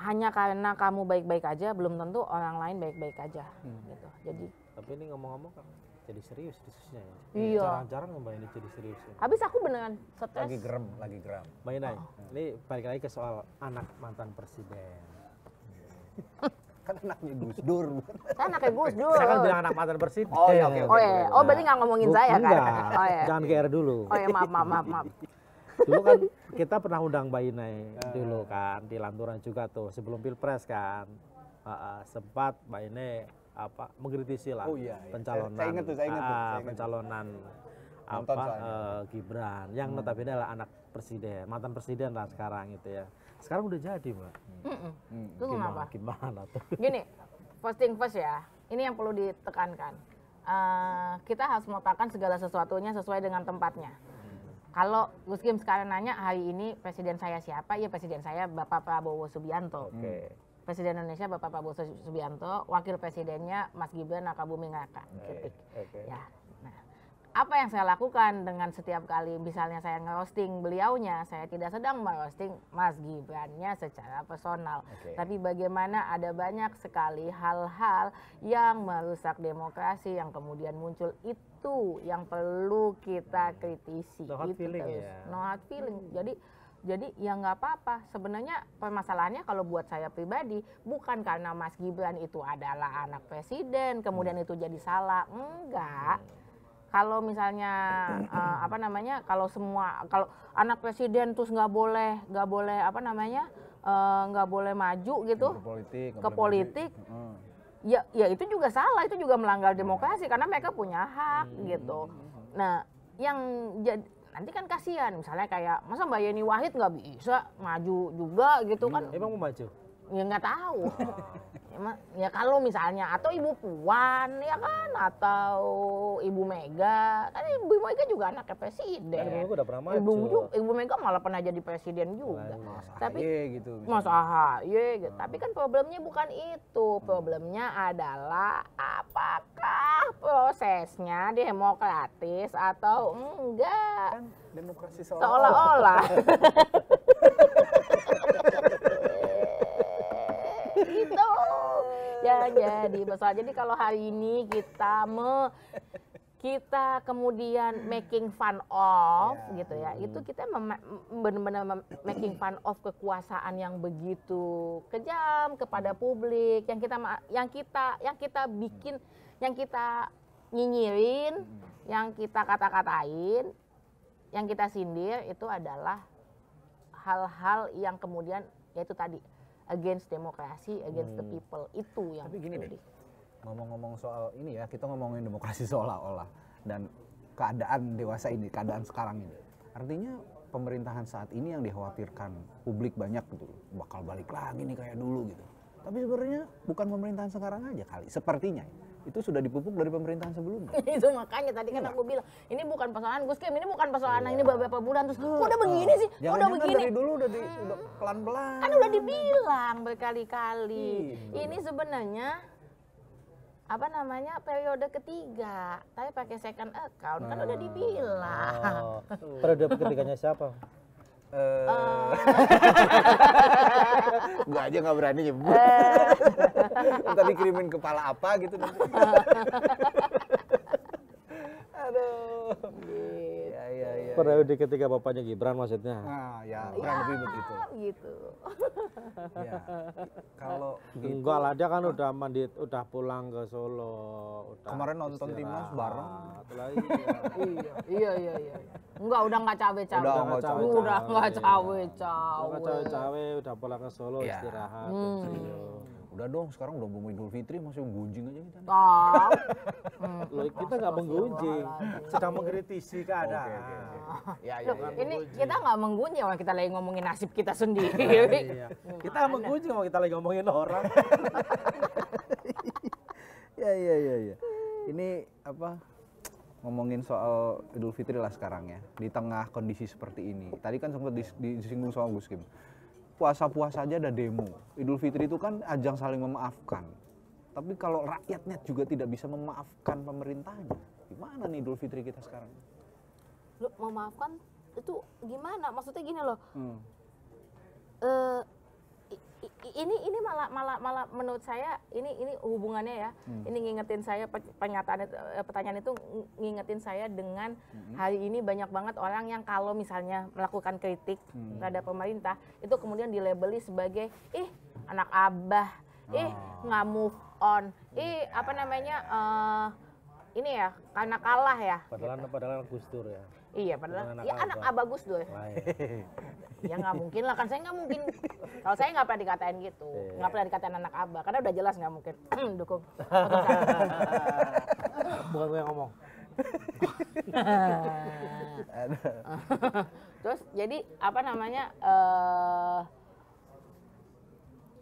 hanya karena kamu baik-baik aja belum tentu orang lain baik-baik aja gitu. Jadi tapi ini ngomong-ngomong jadi serius diskusinya ya. Iya. Jarang-jarang Mbak ini jadi serius. Ya. Habis aku beneran stres. Lagi geram. Mbak Inai, ini balik lagi ke soal anak mantan presiden. Kan anaknya Gus Dur. Saya anaknya Gus Dur. Saya kan bilang anak mantan presiden. Oh iya, oke. Oh iya. Oh berarti nggak ngomongin saya kan? Enggak, Oh iya. jangan GR dulu. Oh iya maaf. Dulu kan kita pernah undang Mbak Inai dulu kan di Lanturan juga tuh sebelum Pilpres kan. Sempat Mbak Inai mengkritisi lah pencalonan saya ingat tuh. pencalonan Nonton soalnya. Gibran yang notabene adalah anak presiden, mantan presiden lah sekarang gitu ya. Sekarang udah jadi, Mbak. Itu kenapa? Gimana tuh? Gini, first thing first ya. Ini yang perlu ditekankan. Kita harus meletakkan segala sesuatunya sesuai dengan tempatnya. Kalau Gus Kim sekarang nanya hari ini presiden saya siapa? Ya presiden saya Bapak Prabowo Subianto. Presiden Indonesia Bapak Prabowo Subianto, wakil presidennya Mas Gibran Rakabuming Raka. Ya. Nah, apa yang saya lakukan dengan setiap kali misalnya saya ngerosting beliaunya, saya tidak sedang merosting Mas Gibrannya secara personal. Tapi bagaimana ada banyak sekali hal-hal yang merusak demokrasi yang kemudian muncul, itu yang perlu kita kritisi. No hard feeling terus. ya. No hard feeling. Jadi ya nggak apa-apa. Sebenarnya permasalahannya kalau buat saya pribadi bukan karena Mas Gibran itu adalah anak presiden kemudian itu jadi salah. Enggak. Kalau misalnya kalau anak presiden terus nggak boleh nggak boleh maju gitu ke politik. Ya itu juga salah, itu juga melanggar demokrasi karena mereka punya hak gitu. Nah, yang jadi nanti kan kasihan misalnya kayak masa Mbak Yeni Wahid nggak bisa maju juga gitu kan. Emang mau maju? Ya nggak tahu. Ya kalau misalnya atau Ibu Puan ya kan atau Ibu Mega, kan Ibu Mega juga anaknya presiden. Ibu Mega udah pernah maju. Ibu Mega malah pernah jadi presiden juga. Tapi gitu. Mas AHY gitu. Tapi kan problemnya bukan itu. Problemnya adalah apakah prosesnya demokratis atau enggak. Kan demokrasi Seolah-olah. Gitu ya jadi masalah. Jadi kalau hari ini kita kemudian making fun of gitu ya, itu kita benar-benar making fun of kekuasaan yang begitu kejam kepada publik, yang kita bikin, yang kita nyinyirin, yang kita kata-katain, yang kita sindir, itu adalah hal-hal yang kemudian yaitu tadi against demokrasi, against the people, itu yang. Tapi gini deh, ngomong-ngomong soal ini ya, kita ngomongin demokrasi seolah-olah dan keadaan dewasa ini, keadaan sekarang ini. Artinya pemerintahan saat ini yang dikhawatirkan publik banyak gitu, bakal balik lagi nih kayak dulu gitu. Tapi sebenarnya bukan pemerintahan sekarang aja kali, sepertinya itu sudah dipupuk dari pemerintahan sebelumnya. Itu makanya tadi kan aku bilang, ini bukan persoalan Gus Kim, ini bukan persoalan ini beberapa bulan terus kok udah begini sih, udah begini. Dari dulu udah pelan-pelan. Kan udah dibilang berkali-kali. Ini sebenarnya periode ketiga, tapi pakai second account kan udah dibilang. Periode ketiganya siapa? Gua aja nggak berani nyebut. Ntar dikirimin kepala apa gitu nanti. Aduh. Ya. Periode ketiga bapaknya Gibran maksudnya. Nah, ya kurang lebih begitu. Gitu. Ya. Kalau gitu, Enggak lah, dia kan udah udah pulang ke Solo. kemarin nonton timnas bareng. Iya. Enggak, udah nggak cawe-cawe. Udah nggak cawe-cawe. Udah pulang ke Solo istirahat. Udah dong, sekarang udah mau Idul Fitri masih gunjing aja kita. Loh, kita nggak menggunjing, sedang mengkritisi keadaan. Ya. Ini kita nggak menggunjing, kita lagi ngomongin nasib kita sendiri. Iya. Kita menggunjing kalau kita lagi ngomongin orang. Ya. Ini ngomongin soal Idul Fitri lah sekarang ya. Di tengah kondisi seperti ini. Tadi kan sempat disinggung soal Gus Kim. Puasa-puasa aja ada demo. Idul Fitri itu kan ajang saling memaafkan. Tapi kalau rakyatnya juga tidak bisa memaafkan pemerintahnya, gimana nih Idul Fitri kita sekarang? Lu memaafkan itu gimana? Maksudnya gini loh. ini malah menurut saya ini hubungannya ya. Ini ngingetin saya pertanyaan itu ngingetin saya dengan hari ini banyak banget orang yang kalau misalnya melakukan kritik terhadap pemerintah itu kemudian dilabeli sebagai anak abah, nggak move on, apa namanya ini ya karena kalah ya. Padahal Gus Dur ya. Iya, padahal ya anak abah Gus Dur. Ya nggak mungkin lah, kan saya nggak mungkin. Kalau saya nggak pernah dikatain gitu, nggak pernah dikatain anak abah, karena udah jelas nggak mungkin dukung. Bukan gue yang ngomong. Terus jadi apa namanya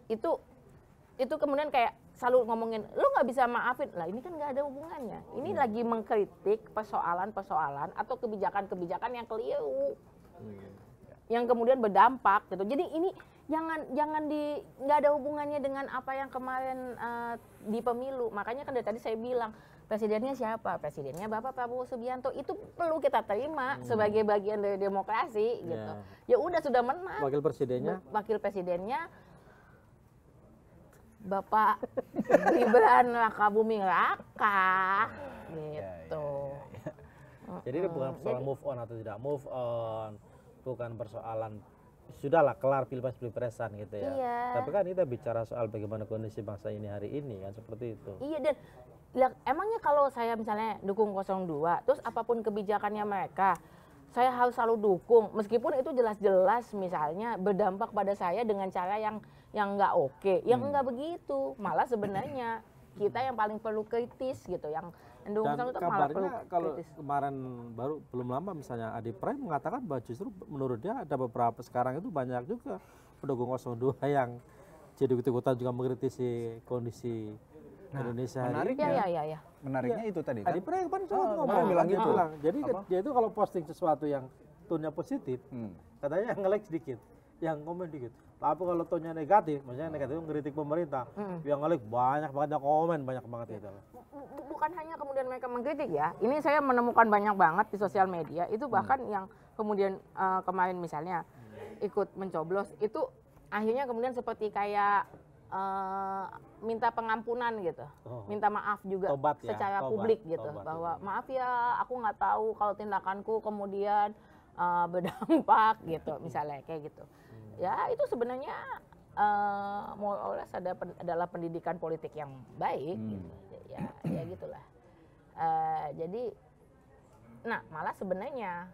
itu kemudian kayak selalu ngomongin lu nggak bisa maafin lah, ini kan nggak ada hubungannya. Ini lagi mengkritik persoalan atau kebijakan yang keliru, yang kemudian berdampak gitu. Jadi ini jangan nggak ada hubungannya dengan apa yang kemarin di pemilu. Makanya kan dari tadi saya bilang presidennya siapa? Presidennya Bapak Prabowo Subianto. Itu perlu kita terima sebagai bagian dari demokrasi gitu. Ya udah sudah menang. Wakil presidennya Bapak Gibran Rakabuming Raka gitu. Jadi ini bukan persoalan move on atau tidak move on, bukan persoalan sudahlah kelar pilpresan gitu ya. Iya. Tapi kan kita bicara soal bagaimana kondisi bangsa ini hari ini kan seperti itu. Iya, dan emangnya kalau saya misalnya dukung 02, terus apapun kebijakannya mereka, saya harus selalu dukung meskipun itu jelas-jelas misalnya berdampak pada saya dengan cara yang nggak oke, yang nggak begitu. Malah sebenarnya kita yang paling perlu kritis gitu, yang dukung Dan itu malah perlu kabarnya kalau kritis. kemarin belum lama misalnya Adi Pray mengatakan bahwa justru menurut dia ada beberapa sekarang itu banyak juga pendukung 02 yang jadi ikut-ikutan juga mengkritisi kondisi Indonesia hari ini. Iya. Menariknya itu tadi kan. Adi Pray kemarin ngomong bilang dia gitu. bilang. Jadi dia itu kalau posting sesuatu yang tone-nya positif, katanya yang nge-like sedikit, yang komen dikit. Tapi kalau tone-nya negatif, maksudnya negatif ngeritik pemerintah, yang nge-like banyak banget, yang komen banyak banget itu. Bukan hanya kemudian mereka mengkritik ya. Ini saya menemukan banyak banget di sosial media. Itu bahkan yang kemudian kemarin misalnya ikut mencoblos itu akhirnya kemudian seperti kayak minta pengampunan gitu, minta maaf juga secara publik gitu, bahwa maaf ya aku nggak tahu kalau tindakanku kemudian berdampak gitu, misalnya kayak gitu. Ya itu sebenarnya more or less adalah pendidikan politik yang baik, gitu. Ya gitulah. Jadi, nah malah sebenarnya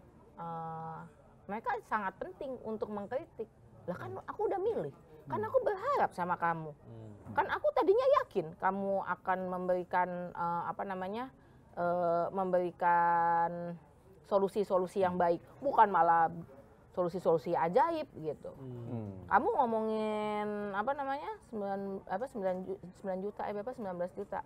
mereka sangat penting untuk mengkritik. Lah kan aku udah milih. Kan aku berharap sama kamu. Kan aku tadinya yakin kamu akan memberikan memberikan solusi-solusi yang baik, bukan malah solusi-solusi ajaib gitu. Kamu ngomongin 19 juta.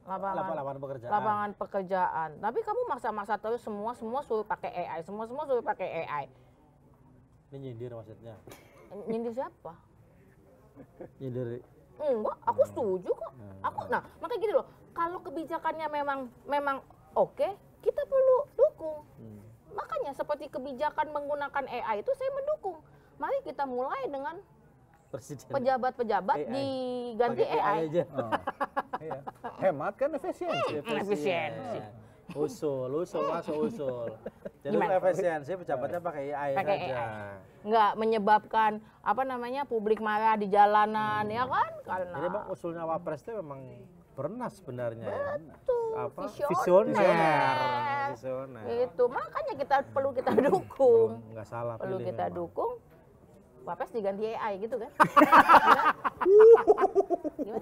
Lapangan pekerjaan. Tapi kamu maksa-maksa terus semua suruh pakai AI, semua suruh pakai AI. Ini nyindir maksudnya. Nyindir siapa? Nyindir. Enggak, aku setuju kok. Makanya gini loh, kalau kebijakannya memang oke, kita perlu dukung. Makanya seperti kebijakan menggunakan AI itu saya mendukung. Mari kita mulai dengan pejabat-pejabat diganti AI. aja. Iya. Hemat kan, efisiensi. Efisiensi. Usul. Jadi efisiensi pejabatnya pakai AI saja. Nggak menyebabkan publik marah di jalanan ya kan, karena Jadi bang usulnya Wapres itu memang pernah sebenarnya. Betul. Visioner. Itu makanya perlu kita dukung. Nggak salah Perlu pilih kita memang. dukung. Wapres diganti AI gitu kan? Gimana?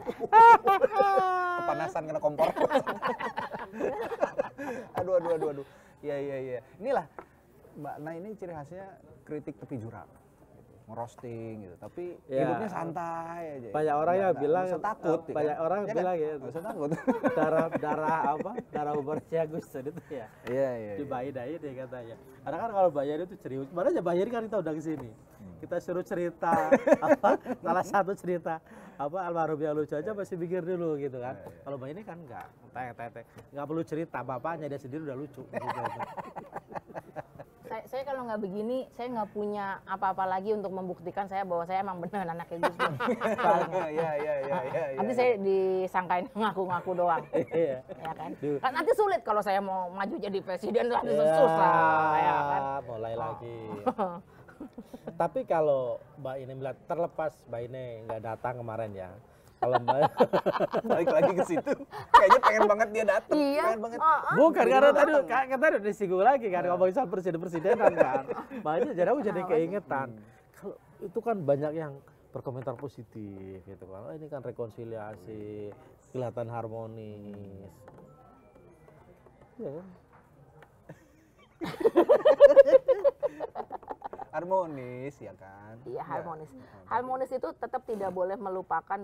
Kepanasan kena kompor. Aduh. Iya. Inilah Mbak Nah, ini ciri khasnya kritik tepi jurang. Ngerosting gitu, tapi hidupnya santai aja. Banyak orang yang bilang, usah takut. banyak orang ya bilang kan? gitu. Nggak usah takut. darah ubernya Gus Dur itu ya. Iya. Dibayarin aja deh katanya. Karena kan kalau bayar itu serius, mana aja bayarin kan kita udah kesini. Kita suruh cerita salah satu cerita almarhum yang lucu aja masih pikir dulu gitu kan. Kalau Mbak ini kan enggak, nggak perlu cerita, bapaknya dia sendiri udah lucu gitu. Saya kalau nggak begini, saya nggak punya apa-apa lagi untuk membuktikan saya bahwa saya emang benar anaknya Gus Dur. Soalnya. Iya. Nanti saya disangkain ngaku-ngaku doang. Iya. Ya kan? Kan nanti sulit kalau saya mau maju jadi presiden, nanti susah. Ya kan? Mulai lagi. Tapi kalau Mbak ini melihat, terlepas Mbak ini nggak datang kemarin ya. Kalau Mbak Balik lagi ke situ, kayaknya pengen banget dia datang. Iya. Pengen banget. bukan karena tadi kita udah disinggung lagi kan ngomongin soal presidenan kan. Mbak ini jadi aku jadi keingetan. Kalau itu kan banyak yang berkomentar positif gitu kan. Oh, ini kan rekonsiliasi, kelihatan harmonis. Iya kan? Harmonis ya kan? Iya, harmonis. Harmonis itu tetap tidak boleh melupakan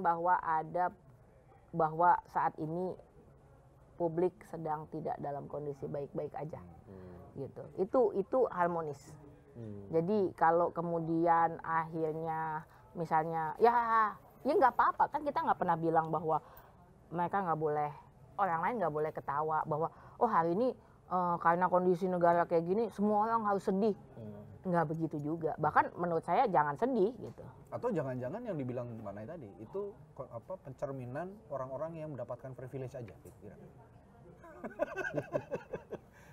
bahwa saat ini publik sedang tidak dalam kondisi baik-baik aja. Gitu. Itu harmonis. Jadi kalau kemudian akhirnya misalnya ya nggak apa-apa, kan kita nggak pernah bilang bahwa mereka nggak boleh, orang lain nggak boleh ketawa bahwa oh hari ini karena kondisi negara kayak gini semua orang harus sedih. Nggak begitu juga. Bahkan menurut saya jangan sedih gitu. Atau jangan-jangan yang dibilang Mbak Nay tadi itu pencerminan orang-orang yang mendapatkan privilege aja kira-kira.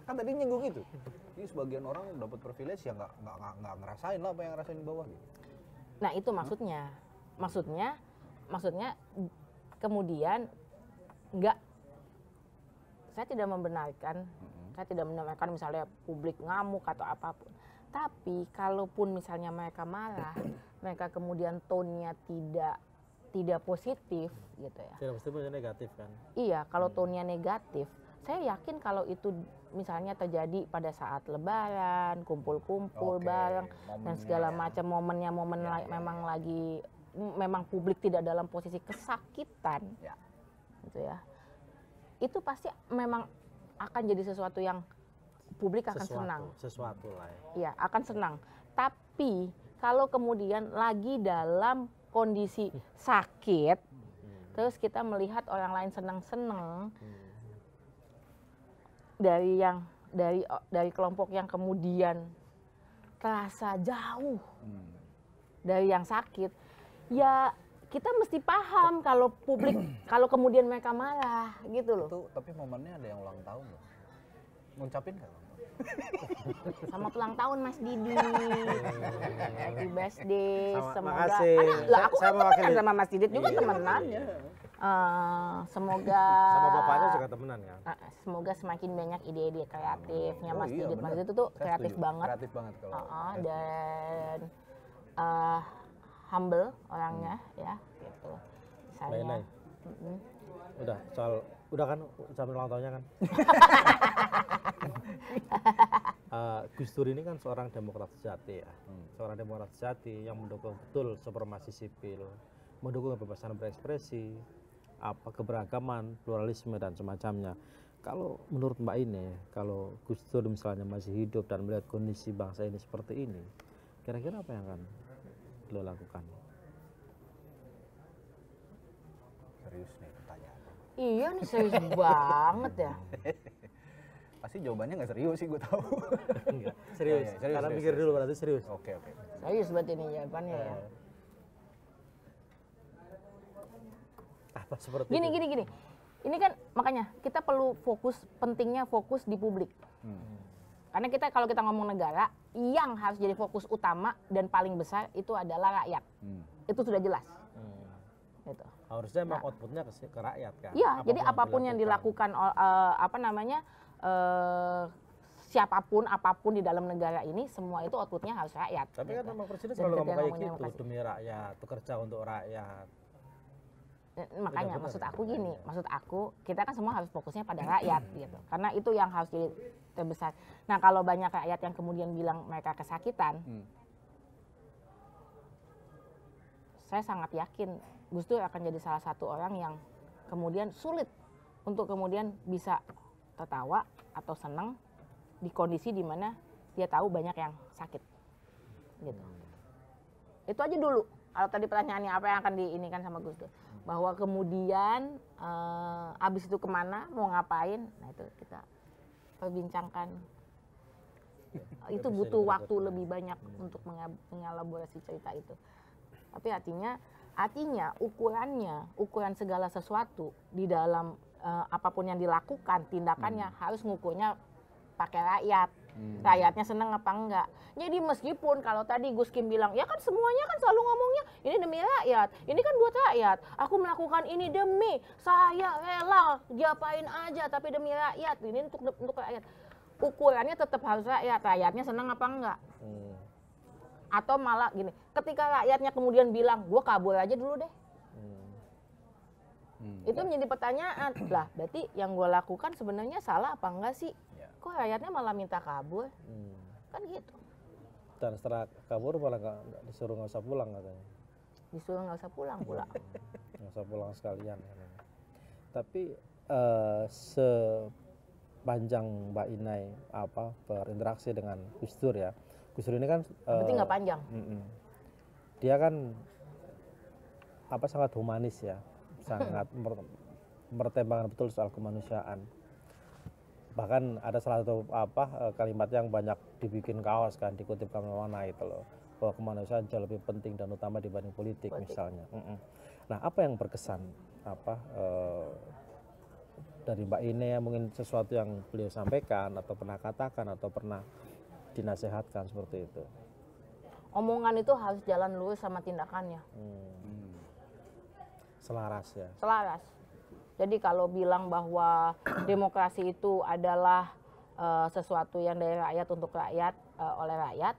Kan tadi nyinggung itu. Jadi sebagian orang dapat privilege ya nggak ngerasain lah apa yang ngerasain di bawah gitu. Nah, itu maksudnya kemudian saya tidak membenarkan misalnya publik ngamuk atau apapun. Tapi kalaupun misalnya mereka marah, mereka kemudian tone-nya tidak positif gitu ya. Tidak mesti negatif kan? Iya, kalau tone-nya negatif, saya yakin kalau itu misalnya terjadi pada saat Lebaran, kumpul-kumpul bareng dan segala macam memang publik tidak dalam posisi kesakitan, gitu ya. Itu pasti memang akan jadi sesuatu yang publik akan senang. Sesuatu lah ya. Iya, akan senang. Tapi kalau kemudian lagi dalam kondisi sakit, terus kita melihat orang lain senang-senang dari kelompok yang kemudian terasa jauh dari yang sakit, ya kita mesti paham kalau publik kalau kemudian mereka marah gitu loh. Itu tapi momennya ada yang ulang tahun loh. Ngucapin nggak? Selamat ulang tahun Mas Didi, happy birthday, semoga. Makasih. Aku kan temenan sama Mas Didi juga temenan. Semoga. Sama bapaknya juga temenan kan? Semoga semakin banyak ide-ide kreatifnya Mas Didi. Mas Didi itu tuh Saya kreatif setuju. banget. Kreatif banget kalau. Dan humble orangnya ya, gitu. Misalnya. Udah kan sampai ulang tahunnya kan? Gus Dur ini kan seorang demokrat sejati ya, seorang demokrat sejati yang mendukung betul supremasi sipil, mendukung kebebasan berekspresi, keberagaman, pluralisme dan semacamnya. Kalau menurut Mbak ini, kalau Gus Dur misalnya masih hidup dan melihat kondisi bangsa ini seperti ini, kira-kira apa yang akan beliau lakukan? Serius nih pertanyaan. Iya nih serius banget ya. Pasti jawabannya nggak serius sih, gue tahu. Enggak, serius. Ya, serius. Karena pikir dulu berarti serius. Oke. Serius buat ini jawabannya ya. Apa seperti Gini. itu? Ini kan makanya kita perlu pentingnya fokus di publik. Karena kalau kita ngomong negara, yang harus jadi fokus utama dan paling besar itu adalah rakyat. Itu sudah jelas. Gitu. Harusnya memang outputnya ke rakyat kan? Iya, jadi apapun yang dilakukan siapapun apapun di dalam negara ini, semua itu outputnya harus rakyat. Tapi kan memang presiden Dan selalu ngomong kayak ngomongnya gitu, demi rakyat, bekerja untuk rakyat. Makanya maksud aku kita kan semua harus fokusnya pada rakyat gitu. Karena itu yang harus jadi terbesar. Nah, kalau banyak rakyat yang kemudian bilang mereka kesakitan, saya sangat yakin Gus Dur akan jadi salah satu orang yang kemudian sulit untuk kemudian bisa tertawa atau senang di kondisi di mana dia tahu banyak yang sakit gitu. Itu aja dulu. Kalau tadi pertanyaannya apa yang akan diinikan sama Gus Dur, bahwa kemudian abis itu kemana, mau ngapain, nah itu kita perbincangkan Itu butuh waktu lebih banyak untuk mengelaborasi cerita itu. Tapi artinya ukuran segala sesuatu di dalam apapun yang dilakukan, tindakannya harus ngukurnya pakai rakyat. Rakyatnya seneng apa enggak. Jadi meskipun kalau tadi Gus Kim bilang, ya kan semuanya kan selalu ngomongnya ini demi rakyat, ini kan buat rakyat, aku melakukan ini demi, saya rela diapain aja tapi demi rakyat, ini untuk rakyat. Ukurannya tetap harus rakyatnya seneng apa enggak. Atau malah gini, ketika rakyatnya kemudian bilang, gue kabur aja dulu deh. Itu menjadi pertanyaan, lah berarti yang gue lakukan sebenarnya salah apa enggak sih? Kok rakyatnya malah minta kabur? Kan gitu. Dan setelah kabur malah disuruh nggak usah pulang katanya. Disuruh nggak usah pulang pula. Nggak usah pulang sekalian. Tapi sepanjang Mbak Inai berinteraksi dengan Gus Dur ya. Gus Dur ini kan Berarti nggak panjang. Dia kan sangat humanis ya, sangat mempertimbangkan betul soal kemanusiaan. Bahkan ada salah satu kalimat yang banyak dibikin kaos kan, dikutip kemana-mana itu loh, bahwa kemanusiaan jauh lebih penting dan utama dibanding politik. Misalnya. Nah, apa yang berkesan dari Mbak Inai, mungkin sesuatu yang beliau sampaikan atau pernah katakan atau pernah dinasehatkan seperti itu? Omongan itu harus jalan lurus sama tindakannya. Selaras ya. Selaras. Jadi kalau bilang bahwa demokrasi itu adalah sesuatu yang dari rakyat untuk rakyat, oleh rakyat,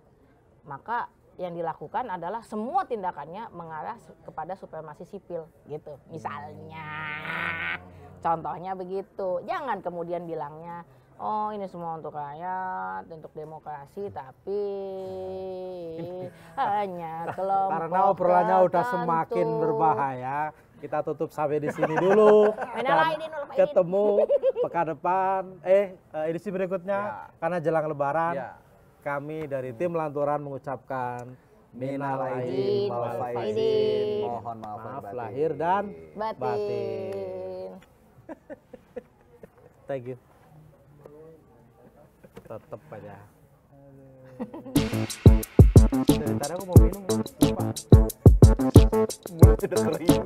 maka yang dilakukan adalah semua tindakannya mengarah kepada supremasi sipil gitu. Misalnya, contohnya begitu. Jangan kemudian bilangnya, oh ini semua untuk rakyat, untuk demokrasi, tapi hanya kelompok karena obrolannya udah semakin berbahaya. Kita tutup sampai di sini dulu. Dan ketemu pekan depan, edisi berikutnya. Karena jelang Lebaran, kami dari tim Lanturan mengucapkan minal aidin wal faizin. Mohon maaf lahir dan batin. Thank you. Tetep aja. Dari tadi aku mau minum, lupa. Mulut udah kering.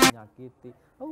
Menyakiti. Aku